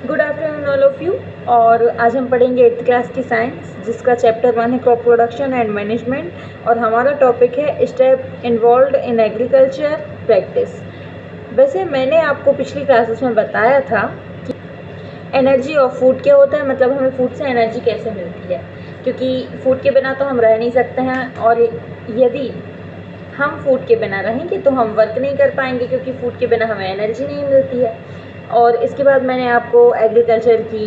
Good afternoon all of you. और आज हम पढ़ेंगे 8th क्लास की साइंस, जिसका चैप्टर 1 है क्रॉप प्रोडक्शन एंड मैनेजमेंट, और हमारा टॉपिक है step involved in agriculture practice. वैसे मैंने आपको पिछली क्लासेस में बताया था कि एनर्जी ऑफ फूड क्या होता है, मतलब हमें फूड से एनर्जी कैसे मिलती है, क्योंकि फूड के बिना तो हम रह नहीं सकते हैं, और यदि हम फूड के बिना रहेंगे तो हम वर्क नहीं कर पाएंगे, क्योंकि फूड के बिना हमें एनर्जी नहीं मिलती है। और इसके बाद मैंने आपको एग्रीकल्चर की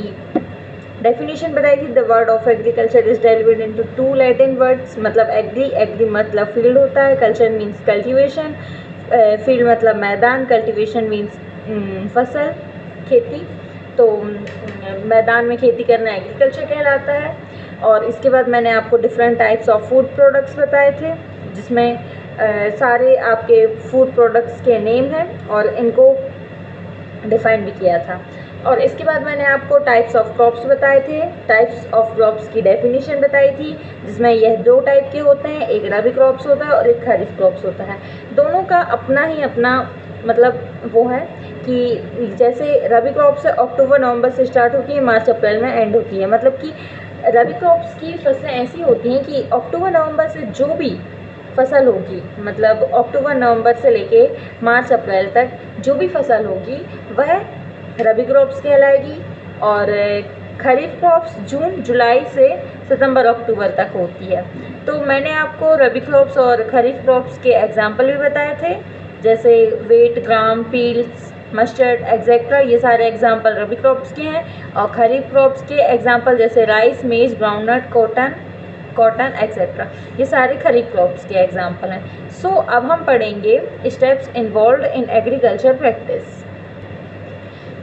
डेफिनेशन बताई थी। The word of agriculture is divided into 2 Latin words, मतलब एग्री मतलब फील्ड होता है, कल्चर मीन्स कल्टीवेशन, फील्ड मतलब मैदान, कल्टीवेशन मीन्स फसल, खेती। तो मैदान में खेती करना एग्रीकल्चर कहलाता है। और इसके बाद मैंने आपको different types of food products बताए थे, जिसमें सारे आपके फूड प्रोडक्ट्स के नेम हैं और इनको डिफाइन भी किया था। और इसके बाद मैंने आपको टाइप्स ऑफ क्रॉप्स बताए थे, टाइप्स ऑफ क्रॉप्स की डेफिनेशन बताई थी, जिसमें यह 2 टाइप के होते हैं, एक रबी क्रॉप्स होता है और एक खरीफ क्रॉप्स होता है। दोनों का अपना ही अपना मतलब वो है कि जैसे रबी क्रॉप्स अक्टूबर नवंबर से स्टार्ट होती है, मार्च अप्रैल में एंड होती है। मतलब कि रबी क्रॉप्स की फसलें ऐसी होती हैं कि अक्टूबर नवंबर से जो भी फसल होगी, मतलब अक्टूबर नवंबर से लेके मार्च अप्रैल तक जो भी फसल होगी वह रबी क्रॉप्स कहलाएगी। और खरीफ क्रॉप्स जून जुलाई से सितंबर अक्टूबर तक होती है। तो मैंने आपको रबी क्रॉप्स और खरीफ क्रॉप्स के एग्जाम्पल भी बताए थे, जैसे वेट, ग्राम, पील्स, मस्टर्ड एक्सेट्रा। ये सारे एग्जाम्पल रबी क्रॉप्स के हैं। और खरीफ क्रॉप्स के एग्जाम्पल जैसे राइस, मेज, ग्राउंडनट, कॉटन एक्सेट्रा, ये सारे खरीफ क्रॉप्स के एग्जाम्पल हैं। सो अब हम पढ़ेंगे steps involved in agriculture practice.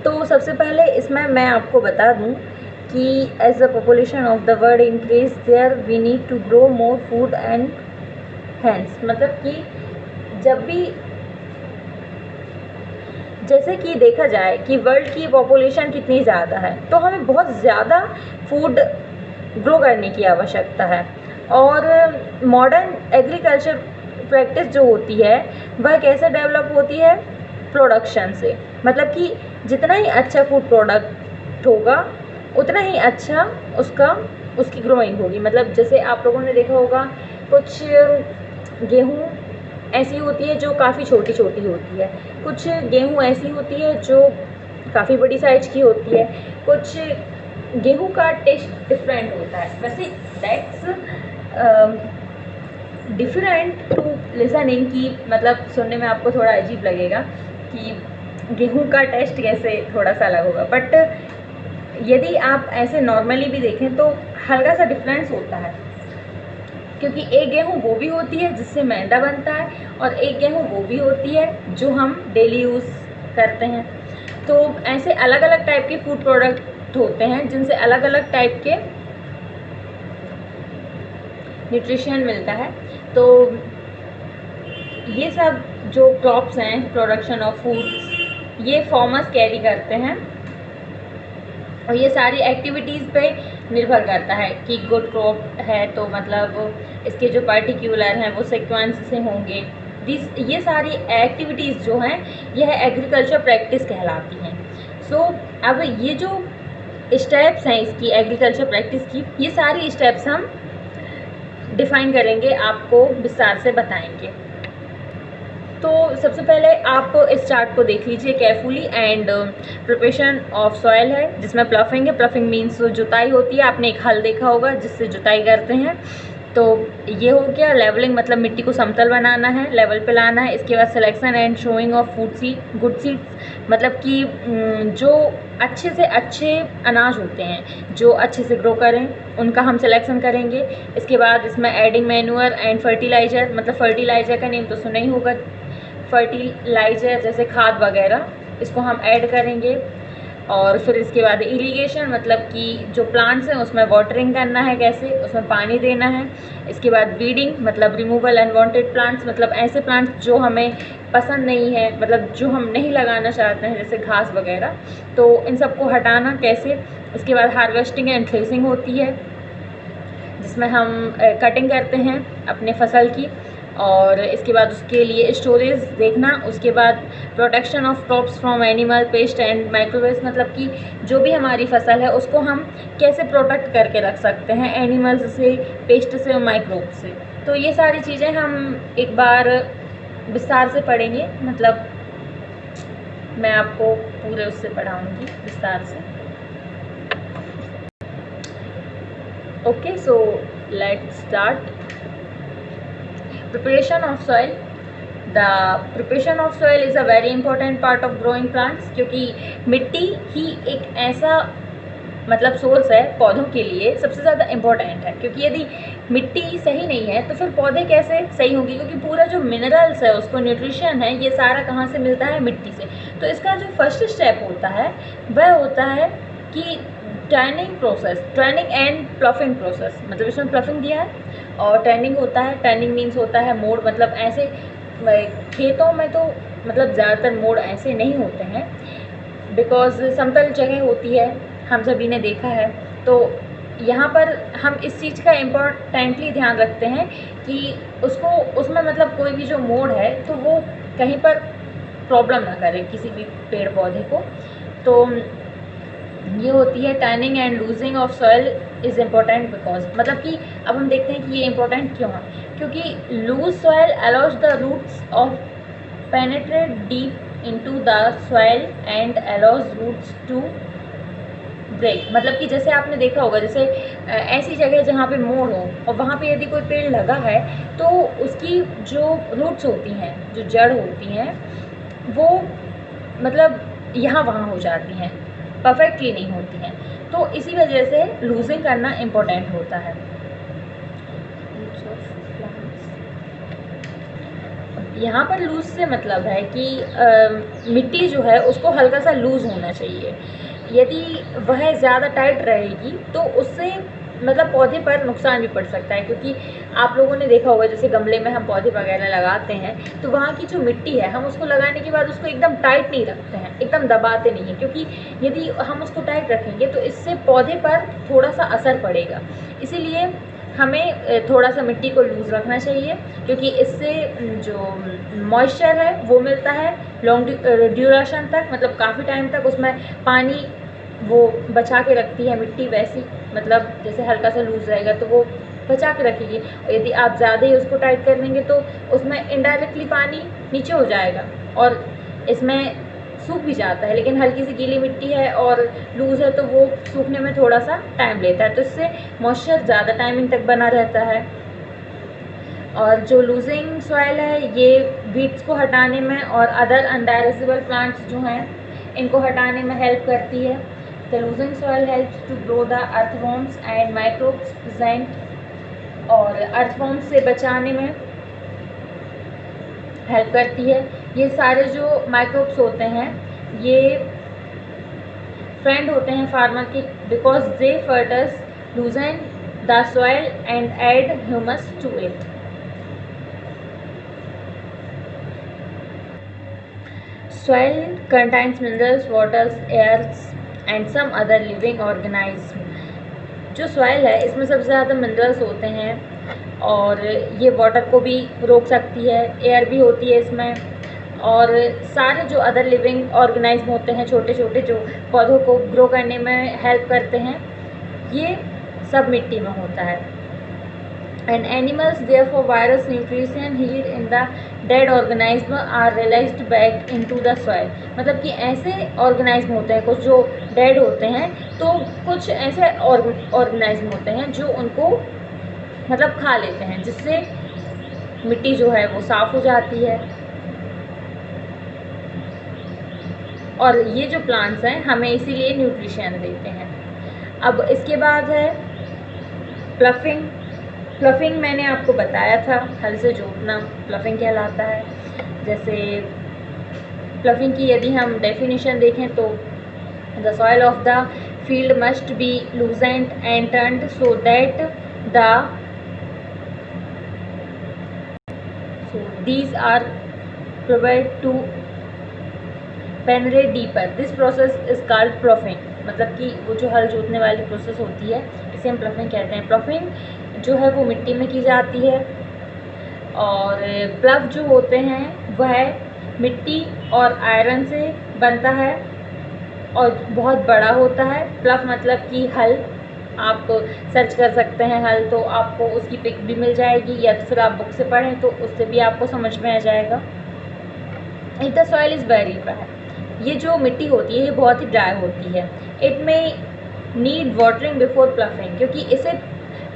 तो सबसे पहले इसमें मैं आपको बता दूं कि as the population of the world increase there we need to grow more food and hence, मतलब कि जब भी जैसे कि देखा जाए कि वर्ल्ड की पॉपुलेशन कितनी ज़्यादा है, तो हमें बहुत ज़्यादा फूड ग्रो करने की आवश्यकता है। और मॉडर्न एग्रीकल्चर प्रैक्टिस जो होती है वह कैसे डेवलप होती है, प्रोडक्शन से। मतलब कि जितना ही अच्छा फूड प्रोडक्ट होगा उतना ही अच्छा उसकी ग्रोइंग होगी। मतलब जैसे आप लोगों ने देखा होगा, कुछ गेहूँ ऐसी होती है जो काफ़ी छोटी छोटी होती है, कुछ गेहूँ ऐसी होती है जो काफ़ी बड़ी साइज की होती है, कुछ गेहूँ का टेस्ट डिफरेंट होता है। वैसे दैट्स डिफरेंट टू लिसनिंग की, मतलब सुनने में आपको थोड़ा अजीब लगेगा कि गेहूँ का टेस्ट कैसे थोड़ा सा अलग होगा, बट यदि आप ऐसे नॉर्मली भी देखें तो हल्का सा डिफरेंस होता है, क्योंकि एक गेहूँ वो भी होती है जिससे मैदा बनता है, और एक गेहूँ वो भी होती है जो हम डेली यूज़ करते हैं। तो ऐसे अलग अलग टाइप के फूड प्रोडक्ट होते हैं जिनसे अलग अलग टाइप के न्यूट्रिशन मिलता है। तो ये सब जो क्रॉप्स हैं, प्रोडक्शन ऑफ फूड्स, ये फार्मर्स कैरी करते हैं, और ये सारी एक्टिविटीज़ पे निर्भर करता है कि गुड क्रॉप है तो मतलब इसके जो पर्टिकुलर हैं वो सीक्वेंस से होंगे। ये सारी एक्टिविटीज़ जो हैं यह एग्रीकल्चर प्रैक्टिस कहलाती हैं। सो अब ये जो स्टेप्स हैं इसकी एग्रीकल्चर प्रैक्टिस की, ये सारी स्टेप्स हम डिफाइन करेंगे, आपको विस्तार से बताएंगे। तो सबसे पहले आप इस चार्ट को देख लीजिए carefully. And preparation of soil है, जिसमें प्लफिंग है। प्लफिंग मीन्स जुताई होती है, आपने एक हल देखा होगा जिससे जुताई करते हैं। तो ये हो गया। लेवलिंग मतलब मिट्टी को समतल बनाना है, लेवल पे लाना है। इसके बाद selection and showing off food seed, good seeds, मतलब कि जो अच्छे से अच्छे अनाज होते हैं जो अच्छे से ग्रो करें उनका हम सिलेक्शन करेंगे। इसके बाद इसमें एडिंग मैन्यूअर एंड फर्टिलाइज़र, मतलब फर्टिलाइज़र का नेम तो सुना ही होगा, फर्टिलाइज़र जैसे खाद वगैरह, इसको हम ऐड करेंगे। और फिर इसके बाद इरिगेशन, मतलब कि जो प्लांट्स हैं उसमें वाटरिंग करना है, कैसे उसमें पानी देना है। इसके बाद वीडिंग मतलब रिमूवल अनवांटेड प्लांट्स, मतलब ऐसे प्लांट्स जो हमें पसंद नहीं है, मतलब जो हम नहीं लगाना चाहते हैं, जैसे घास वगैरह, तो इन सबको हटाना कैसे। इसके बाद हार्वेस्टिंग एंड थ्रेसिंग होती है, जिसमें हम कटिंग करते हैं अपने फसल की। और इसके बाद उसके लिए स्टोरेज देखना, उसके बाद protection of crops from animal paste and microwaves, मतलब कि जो भी हमारी फसल है उसको हम कैसे प्रोटेक्ट करके रख सकते हैं एनिमल्स से, पेस्ट से और माइक्रोब से। तो ये सारी चीज़ें हम एक बार विस्तार से पढ़ेंगे, मतलब मैं आपको पूरे उससे पढ़ाऊँगी विस्तार से। Okay, so let's start. Preparation of soil. The preparation of soil is a very important part of growing plants, क्योंकि मिट्टी ही एक ऐसा मतलब सोर्स है पौधों के लिए सबसे ज़्यादा इम्पोर्टेंट है, क्योंकि यदि मिट्टी सही नहीं है तो फिर पौधे कैसे सही होंगे, क्योंकि पूरा जो मिनरल्स है उसको न्यूट्रिशन है ये सारा कहाँ से मिलता है, मिट्टी से। तो इसका जो फर्स्ट स्टेप होता है वह होता है कि turning process, turning and ploughing process, मतलब इसमें प्लफिंग दिया है और टर्निंग होता है। टर्निंग मीन्स होता है मोड़, मतलब ऐसे खेतों में तो मतलब ज़्यादातर मोड़ ऐसे नहीं होते हैं बिकॉज समतल जगह होती है, हम सभी ने देखा है। तो यहाँ पर हम इस चीज़ का इम्पोर्टेंटली ध्यान रखते हैं कि उसको उसमें मतलब कोई भी जो मोड़ है तो वो कहीं पर प्रॉब्लम ना करे किसी भी पेड़ पौधे को। तो ये होती है turning and losing of soil is important because, मतलब कि अब हम देखते हैं कि ये इम्पोर्टेंट क्यों है, क्योंकि loose soil allows the roots of penetrate deep into the soil and allows roots to break. मतलब कि जैसे आपने देखा होगा, जैसे ऐसी जगह जहाँ पे मोड़ हो और वहाँ पे यदि कोई पेड़ लगा है तो उसकी जो रूट्स होती हैं, जो जड़ होती हैं, वो मतलब यहाँ वहाँ हो जाती हैं, परफेक्टली नहीं होती हैं। तो इसी वजह से लूजिंग करना इम्पोर्टेंट होता है। यहाँ पर लूज से मतलब है कि मिट्टी जो है उसको हल्का सा लूज़ होना चाहिए। यदि वह ज़्यादा टाइट रहेगी तो उससे मतलब पौधे पर नुकसान भी पड़ सकता है, क्योंकि आप लोगों ने देखा होगा जैसे गमले में हम पौधे वगैरह लगाते हैं तो वहाँ की जो मिट्टी है हम उसको लगाने के बाद उसको एकदम टाइट नहीं रखते हैं, एकदम दबाते नहीं हैं, क्योंकि यदि हम उसको टाइट रखेंगे तो इससे पौधे पर थोड़ा सा असर पड़ेगा। इसीलिए हमें थोड़ा सा मिट्टी को लूज़ रखना चाहिए, क्योंकि इससे जो मॉइस्चर है वो मिलता है लॉन्ग ड्यूरेशन तक, मतलब काफ़ी टाइम तक उसमें पानी वो बचा के रखती है मिट्टी। वैसी मतलब जैसे हल्का सा लूज़ रहेगा तो वो बचा के रखेगी, और यदि आप ज़्यादा ही उसको टाइट कर देंगे तो उसमें इनडायरेक्टली पानी नीचे हो जाएगा और इसमें सूख भी जाता है। लेकिन हल्की सी गीली मिट्टी है और लूज़ है तो वो सूखने में थोड़ा सा टाइम लेता है, तो इससे मॉइस्चर ज़्यादा टाइमिंग तक बना रहता है। और जो लूजिंग सॉइल है ये वीड्स को हटाने में और अदर अनडायजेबल प्लांट्स जो हैं इनको हटाने में हेल्प करती है। The loosing soil helps to grow the earthworms and microbes present, और अर्थवॉर्म्स से बचाने में हेल्प करती है। ये सारे जो माइक्रोब्स होते हैं ये फ्रेंड होते हैं फार्मर के, because they first loosen the soil and add humus to it. Soil contains minerals, waters, airs and some other living organism। जो सॉइल है इसमें सबसे ज़्यादा मिनरल्स होते हैं और ये वाटर को भी रोक सकती है, एयर भी होती है इसमें, और सारे जो अदर लिविंग ऑर्गेनाइज्म होते हैं छोटे छोटे जो पौधों को ग्रो करने में हेल्प करते हैं, ये सब मिट्टी में होता है। And animals therefore virus nutrition heat in the dead organism are released back into the soil। मतलब कि ऐसे ऑर्गेनाइज्म होते हैं कुछ जो डेड होते हैं, तो कुछ ऐसे ऑर्गेनाइज्म होते हैं जो उनको मतलब खा लेते हैं, जिससे मिट्टी जो है वो साफ़ हो जाती है। और ये जो प्लांट्स हैं हमें इसीलिए न्यूट्रिशन देते हैं। अब इसके बाद है प्लफिंग। प्लफिंग मैंने आपको बताया था, हल से जोड़ना प्लफिंग कहलाता है। जैसे प्लफिंग की यदि हम डेफिनेशन देखें तो the soil of the field must be loosened and turned so that these are provide to penetrate deeper. This process is called ploughing. मतलब कि वो जो हल जोतने वाली प्रोसेस होती है इसे हम प्लफिंग कहते हैं। प्लफिंग जो है वो मिट्टी में की जाती है और प्लव जो होते हैं वह मिट्टी और आयरन से बनता है और बहुत बड़ा होता है। प्लव मतलब कि हल, आप सर्च कर सकते हैं हल, तो आपको उसकी पिक भी मिल जाएगी, या तो फिर आप बुक से पढ़ें तो उससे भी आपको समझ में आ जाएगा। If the soil is very dry, ये जो मिट्टी होती है ये बहुत ही ड्राई होती है। इट में नीड वाटरिंग बिफोर प्लफिंग, क्योंकि इसे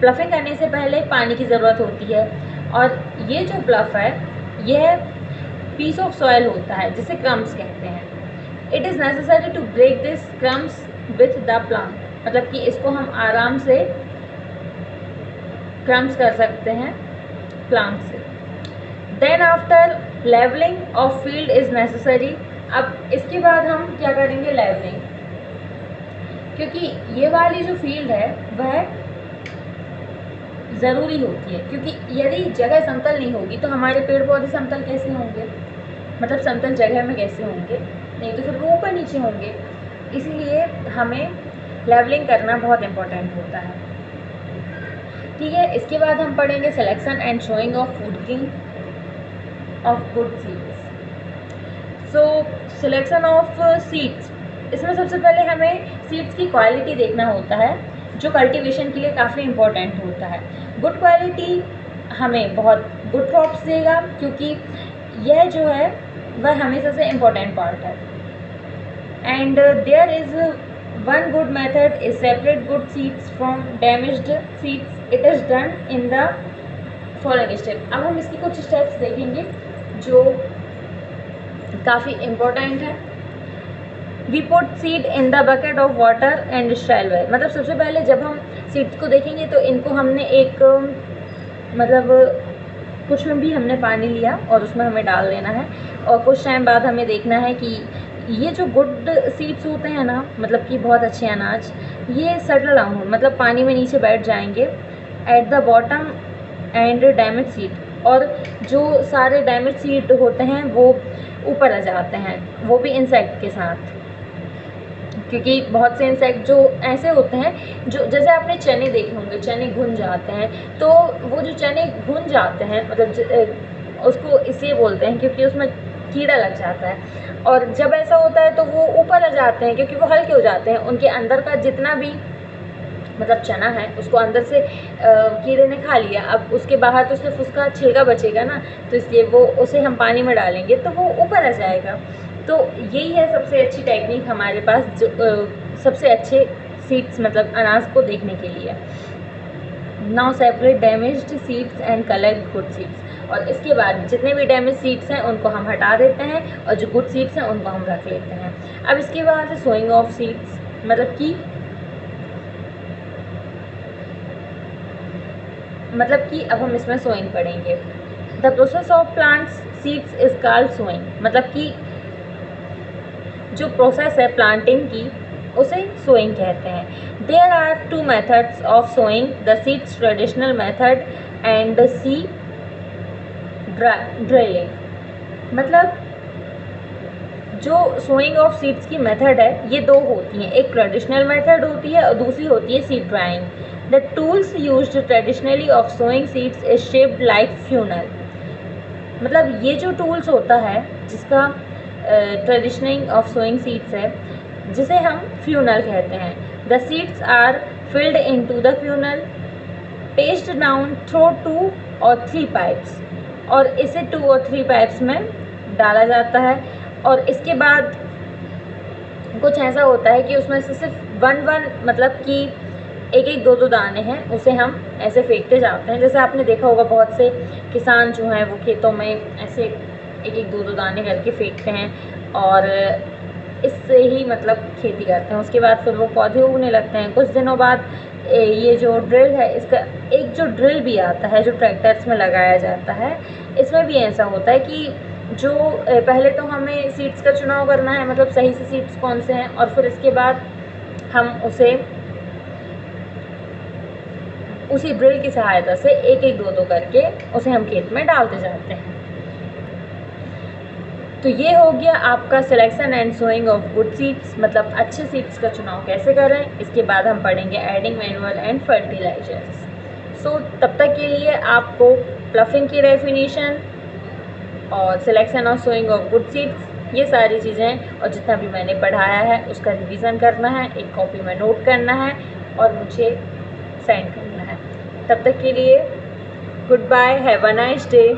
प्लफिंग करने से पहले पानी की ज़रूरत होती है। और ये जो प्लफ है यह पीस ऑफ सॉइल होता है जिसे क्रम्स कहते हैं। It is necessary to break this crumbs with the plant, मतलब कि इसको हम आराम से क्रम्स कर सकते हैं प्लांट से। Then after levelling of field is necessary, अब इसके बाद हम क्या करेंगे, लेवलिंग, क्योंकि ये वाली जो फील्ड है वह ज़रूरी होती है, क्योंकि यदि जगह समतल नहीं होगी तो हमारे पेड़ पौधे समतल कैसे होंगे, मतलब समतल जगह में कैसे होंगे, नहीं तो फिर वो ऊपर नीचे होंगे। इसलिए हमें लेवलिंग करना बहुत इम्पोर्टेंट होता है। ठीक है, इसके बाद हम पढ़ेंगे selection and showing off fooding of good seeds. So selection of seeds, इसमें सबसे पहले हमें सीड्स की क्वालिटी देखना होता है, जो कल्टीवेशन के लिए काफ़ी इम्पोर्टेंट होता है। गुड क्वालिटी हमें बहुत गुड क्रॉप्स देगा, क्योंकि यह जो है वह हमेशा से इम्पोर्टेंट पार्ट है। And there is one good method is separate good seeds from damaged seeds. It is done in the following step. अब हम इसकी कुछ स्टेप्स देखेंगे जो काफ़ी इम्पोर्टेंट है। We put seed in the bucket of water and शेलवेयर, मतलब सबसे पहले जब हम सीड्स को देखेंगे तो इनको हमने एक मतलब कुछ में भी हमने पानी लिया और उसमें हमें डाल देना है, और कुछ टाइम बाद हमें देखना है कि ये जो गुड सीड्स होते हैं ना, मतलब कि बहुत अच्छे अनाज, ये सेटल डाउन हो, मतलब पानी में नीचे बैठ जाएंगे at the bottom and damage seed, और जो सारे डैमेज सीड होते हैं वो ऊपर आ जाते हैं, वो भी इंसेक्ट के साथ, क्योंकि बहुत से इंसेक्ट जो ऐसे होते हैं जो, जैसे आपने चने देखे होंगे, चने घुन जाते हैं, तो वो जो चने घुन जाते हैं मतलब उसको इसलिए बोलते हैं क्योंकि उसमें कीड़ा लग जाता है, और जब ऐसा होता है तो वो ऊपर आ जाते हैं क्योंकि वो हल्के हो जाते हैं, उनके अंदर का जितना भी मतलब चना है उसको अंदर से कीड़े ने खा लिया, अब उसके बाहर तो सिर्फ उसका छिलका बचेगा ना, तो इसलिए वो उसे हम पानी में डालेंगे तो वो ऊपर आ जाएगा। तो यही है सबसे अच्छी टेक्निक हमारे पास, जो सबसे अच्छे सीड्स मतलब अनाज को देखने के लिए। Now separate damaged seeds and collect good seeds, और इसके बाद जितने भी डैमेज सीड्स हैं उनको हम हटा देते हैं और जो गुड सीड्स हैं उनको हम रख लेते हैं। अब इसके बाद है सोइंग ऑफ सीड्स, मतलब कि अब हम इसमें सोइंग पढ़ेंगे। The process of plants seeds is called sowing, मतलब कि जो प्रोसेस है प्लांटिंग की उसे सोइंग कहते हैं। There are two methods of sowing, the seeds traditional method and seed drilling, मतलब जो सोइंग ऑफ सीड्स की मेथड है ये दो होती हैं, एक ट्रेडिशनल मेथड होती है और दूसरी होती है seed drawing. The tools used traditionally of sowing seeds is shaped like funnel, मतलब ये जो टूल्स होता है जिसका ट्रेडिशनिंग ऑफ सोइंग सीड्स है, जिसे हम फ्यूनल कहते हैं। The seeds are filled into the funnel, passed down through 2 और 3 पाइप्स, और इसे 2 और 3 पाइप्स में डाला जाता है। और इसके बाद कुछ ऐसा होता है कि उसमें से सिर्फ 1-1 मतलब कि 1-1 2-2 दाने हैं, उसे हम ऐसे फेंकते जाते हैं। जैसे आपने देखा होगा बहुत से किसान जो हैं वो खेतों में ऐसे 1-1 2-2 दाने करके फेंकते हैं और इससे ही मतलब खेती करते हैं। उसके बाद फिर वो पौधे उगने लगते हैं। कुछ दिनों बाद ये जो ड्रिल है, इसका एक जो ड्रिल भी आता है जो ट्रैक्टर्स में लगाया जाता है, इसमें भी ऐसा होता है कि जो पहले तो हमें सीड्स का चुनाव करना है, मतलब सही से सीड्स कौन से हैं, और फिर इसके बाद हम उसे उसी ड्रिल की सहायता से 1-1 2-2 करके उसे हम खेत में डालते जाते हैं। तो ये हो गया आपका selection and sowing of good seeds, मतलब अच्छे सीड्स का चुनाव कैसे करें। इसके बाद हम पढ़ेंगे एडिंग मैनुअल एंड फर्टिलाइजर्स। सो तब तक के लिए आपको प्लफिंग की डेफिनेशन और सिलेक्शन और सोइंग ऑफ गुड सीड्स, ये सारी चीज़ें और जितना भी मैंने पढ़ाया है उसका रिवीजन करना है, एक कॉपी में नोट करना है और मुझे सेंड करना है। तब तक के लिए goodbye, have a nice day.